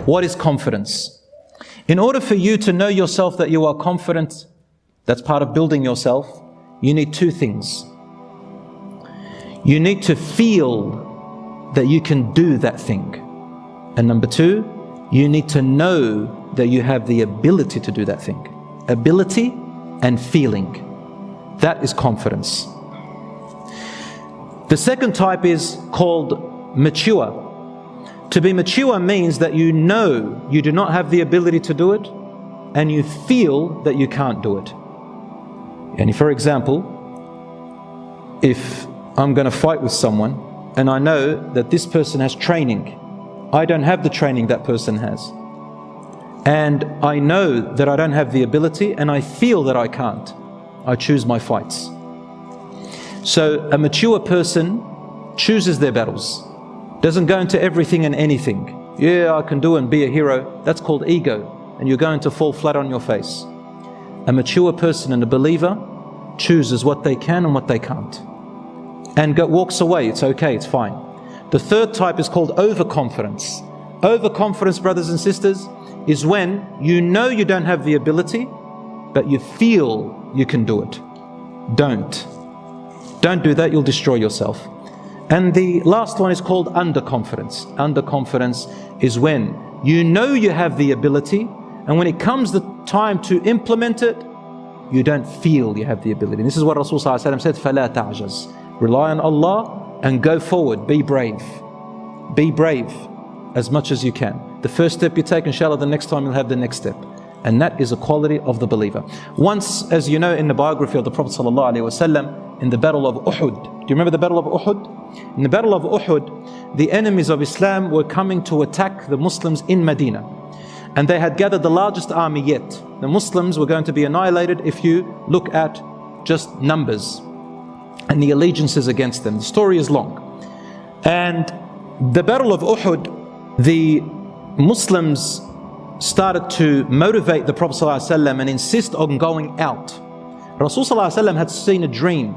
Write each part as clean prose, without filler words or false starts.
What is confidence? In order for you to know yourself that you are confident, that's part of building yourself, you need two things. You need to feel that you can do that thing. And number two, you need to know that you have the ability to do that thing. Ability and feeling. That is confidence. The second type is called mature. To be mature means that you know you do not have the ability to do it, and you feel that you can't do it. And for example, if I'm going to fight with someone and I know that this person has training, I don't have the training that person has, and I know that I don't have the ability and I feel that I can't, I choose my fights. So a mature person chooses their battles, doesn't go into everything and anything. Yeah, I can do and be a hero. That's called ego, and you're going to fall flat on your face. A mature person and a believer chooses what they can and what they can't, and walks away. It's okay, it's fine. The third type is called overconfidence. Overconfidence, brothers and sisters, is when you know you don't have the ability, but you feel you can do it. Don't do that, you'll destroy yourself. And the last one is called underconfidence. Underconfidence is when you know you have the ability, and when it comes the time to implement it, you don't feel you have the ability. And this is what Rasul ﷺ said, فَلَا تَعْجَزْ. Rely on Allah and go forward. Be brave. Be brave as much as you can. The first step you take, inshallah, the next time you'll have the next step. And that is a quality of the believer. Once, as you know, in the biography of the Prophet ﷺ, in the Battle of Uhud. Do you remember the Battle of Uhud? In the Battle of Uhud, the enemies of Islam were coming to attack the Muslims in Medina. And they had gathered the largest army yet. The Muslims were going to be annihilated if you look at just numbers and the allegiances against them. The story is long. And the Battle of Uhud, the Muslims started to motivate the Prophet ﷺ and insist on going out. Rasul ﷺ had seen a dream,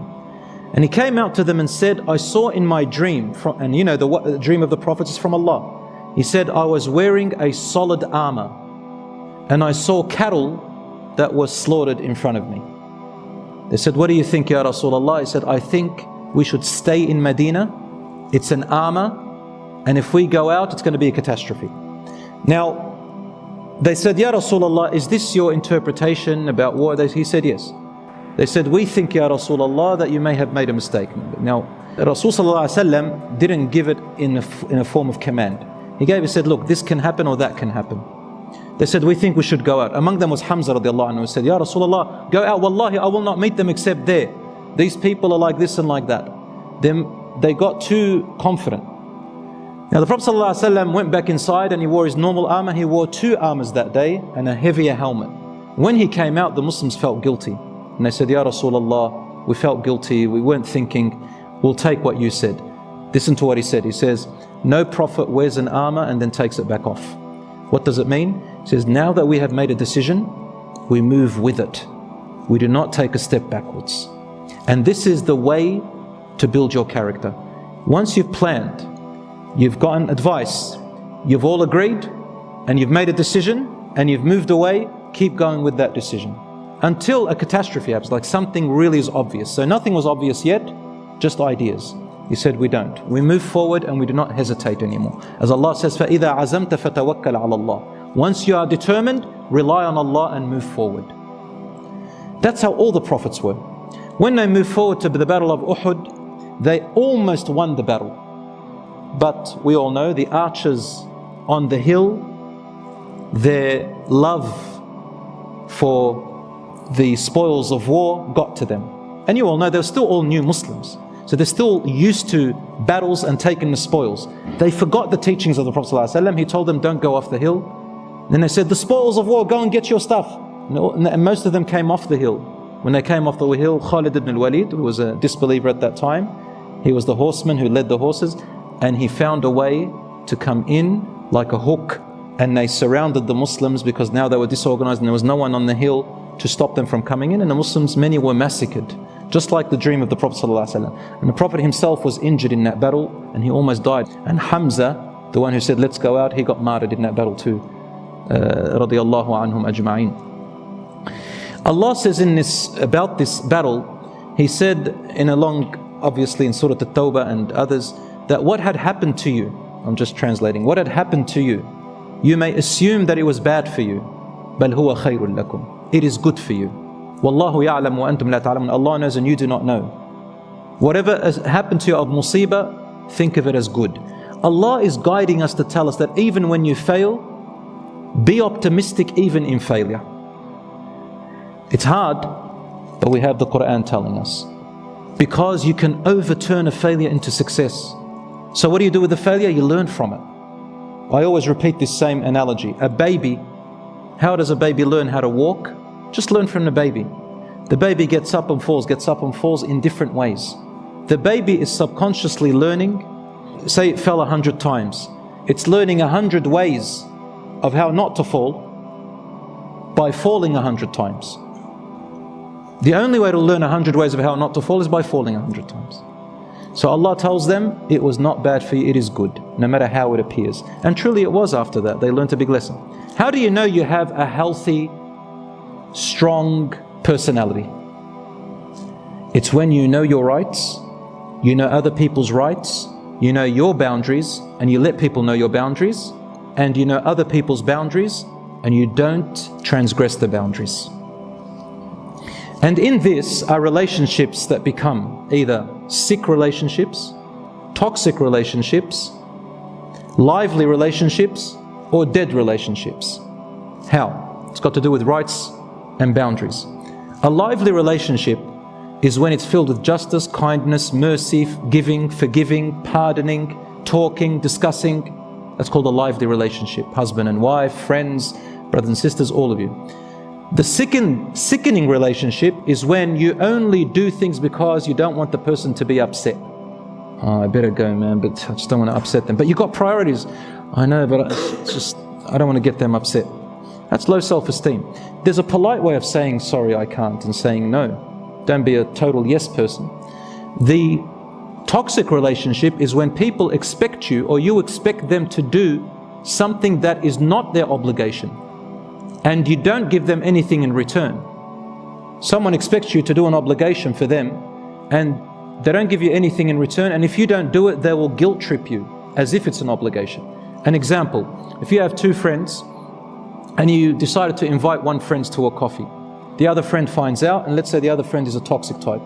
and he came out to them and said, I saw in my dream, and you know the dream of the Prophet is from Allah. He said, I was wearing a solid armor, and I saw cattle that were slaughtered in front of me. They said, what do you think, Ya Rasulullah? He said, I think we should stay in Medina. It's an armor, and if we go out, it's going to be a catastrophe. Now, they said, Ya Rasulullah, is this your interpretation about war? He said, yes. They said, we think, Ya Rasulullah, that you may have made a mistake. Now, Rasul ﷺ didn't give it in a form of command. He said, look, this can happen or that can happen. They said, we think we should go out. Among them was Hamza radiallahu anhu, who said, Ya Rasulullah, go out. Wallahi, I will not meet them except there. These people are like this and like that. Then they got too confident. Now the Prophet ﷺ went back inside and he wore his normal armor. He wore two armors that day and a heavier helmet. When he came out, the Muslims felt guilty. And they said, Ya Rasulullah, we felt guilty. We weren't thinking, we'll take what you said. Listen to what he said. He says, no prophet wears an armor and then takes it back off. What does it mean? He says, now that we have made a decision, we move with it. We do not take a step backwards. And this is the way to build your character. Once you've planned, you've gotten advice, you've all agreed, and you've made a decision, and you've moved away, keep going with that decision. Until a catastrophe happens, like something really is obvious. So nothing was obvious yet, just ideas. He said, we don't. We move forward and we do not hesitate anymore. As Allah says, فَإِذَا عَزَمْتَ فَتَوَكَّلْ عَلَى اللَّهِ. Once you are determined, rely on Allah and move forward. That's how all the prophets were. When they moved forward to the Battle of Uhud, they almost won the battle. But we all know the archers on the hill, their love for the spoils of war got to them. And you all know they're still all new Muslims. So they're still used to battles and taking the spoils. They forgot the teachings of the Prophet ﷺ. He told them, don't go off the hill. Then they said, the spoils of war, go and get your stuff. And most of them came off the hill. When they came off the hill, Khalid ibn al-Walid, who was a disbeliever at that time, he was the horseman who led the horses, and he found a way to come in like a hook, and they surrounded the Muslims because now they were disorganized and there was no one on the hill to stop them from coming in, and the Muslims, many were massacred, just like the dream of the Prophet ﷺ. And the Prophet himself was injured in that battle and he almost died. And Hamza The one who said, let's go out, he got martyred in that battle too. Radiyallahu anhum ajma'in. Allah says in this, about this battle, He said obviously in Surah At-Tawbah and others, that what had happened to you, I'm just translating, what had happened to you, you may assume that it was bad for you. بَلْ هُوَ خَيْرٌ لَكُمْ. It is good for you. وَاللَّهُ يَعْلَمُ وَأَنْتُمْ لَا تَعْلَمُونَ. Allah knows and you do not know. Whatever has happened to you of musibah, think of it as good. Allah is guiding us to tell us that even when you fail, be optimistic even in failure. It's hard, but we have the Quran telling us. Because you can overturn a failure into success. So what do you do with the failure? You learn from it. I always repeat this same analogy. A baby, how does a baby learn how to walk? Just learn from the baby. The baby gets up and falls in different ways. The baby is subconsciously learning. Say it fell 100 times. It's learning 100 ways of how not to fall by falling 100 times. The only way to learn 100 ways of how not to fall is by falling 100 times. So Allah tells them, it was not bad for you, it is good, no matter how it appears. And truly it was after that. They learned a big lesson. How do you know you have a healthy, strong personality? It's when you know your rights, you know other people's rights, you know your boundaries, and you let people know your boundaries, and you know other people's boundaries, and you don't transgress the boundaries. And in this are relationships that become either sick relationships, toxic relationships, lively relationships, or dead relationships. How? It's got to do with rights and boundaries. A lively relationship is when it's filled with justice, kindness, mercy, giving, forgiving, pardoning, talking, discussing. That's called a lively relationship. Husband and wife, friends, brothers and sisters, all of you. The sickening relationship is when you only do things because you don't want the person to be upset. Oh, I better go, man, but I just don't want to upset them. But you've got priorities. I know, but I don't want to get them upset. That's low self-esteem. There's a polite way of saying, sorry, I can't, and saying no. Don't be a total yes person. The toxic relationship is when people expect you, or you expect them to do something that is not their obligation, and you don't give them anything in return. Someone expects you to do an obligation for them, and they don't give you anything in return, and if you don't do it, they will guilt trip you as if it's an obligation. An example, if you have two friends and you decided to invite one friend to a coffee, the other friend finds out, and let's say the other friend is a toxic type.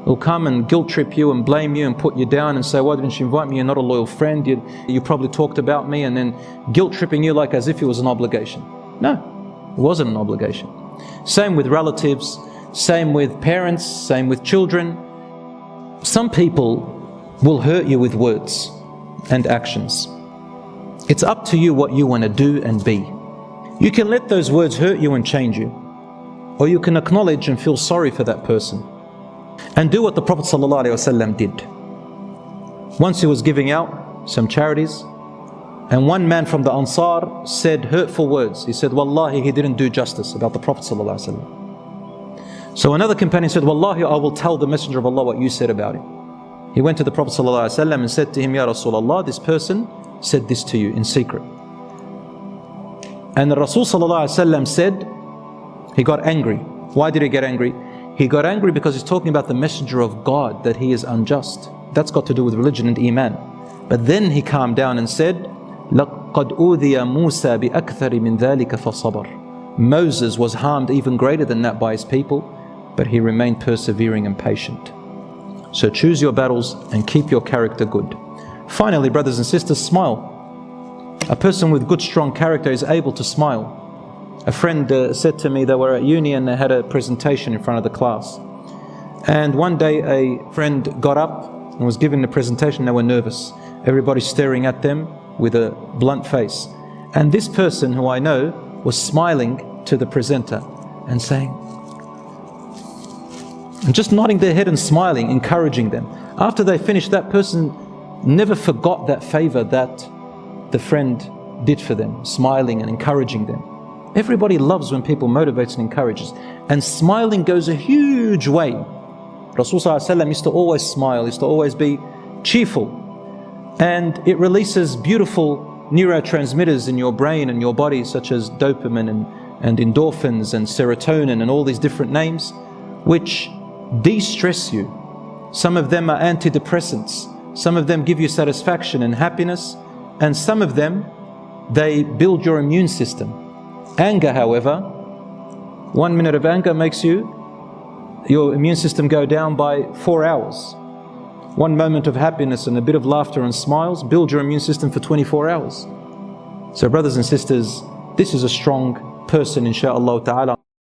He'll come and guilt trip you and blame you and put you down and say, why didn't you invite me? You're not a loyal friend. You probably talked about me, and then guilt tripping you like as if it was an obligation. No, it wasn't an obligation. Same with relatives, same with parents, same with children. Some people will hurt you with words and actions. It's up to you what you want to do and be. You can let those words hurt you and change you, or you can acknowledge and feel sorry for that person and do what the Prophet ﷺ did. Once he was giving out some charities, and one man from the Ansar said hurtful words. He said, Wallahi, he didn't do justice about the Prophet ﷺ. So another companion said, Wallahi, I will tell the Messenger of Allah what you said about him. He went to the Prophet ﷺ and said to him, Ya Rasulullah, this person said this to you in secret. And the Rasul ﷺ said, he got angry. Why did he get angry? He got angry because he's talking about the Messenger of God, that he is unjust. That's got to do with religion and Iman. But then he calmed down and said, لَقَدْ أُوذِيَ مُوسَى بِأَكْثَرِ مِنْ ذَلِكَ فَصَبَرَ. Moses was harmed even greater than that by his people, but he remained persevering and patient. So choose your battles and keep your character good. Finally, brothers and sisters, smile. A person with good, strong character is able to smile. A friend said to me, they were at uni and they had a presentation in front of the class. And one day a friend got up and was giving the presentation. They were nervous. Everybody staring at them with a blunt face. And this person, who I know, was smiling to the presenter and saying, and just nodding their head and smiling, encouraging them. After they finished, that person never forgot that favor that the friend did for them, smiling and encouraging them. Everybody loves when people motivates and encourages. And smiling goes a huge way. Rasul ﷺ used to always smile, used to always be cheerful. and it releases beautiful neurotransmitters in your brain and your body, such as dopamine and endorphins and serotonin and all these different names, which de-stress you. Some of them are antidepressants, some of them give you satisfaction and happiness, and some of them, they build your immune system. Anger, however, 1 minute of anger makes your immune system go down by 4 hours. 1 moment of happiness and a bit of laughter and smiles build your immune system for 24 hours. So brothers and sisters, this is a strong person, insha'Allah ta'ala.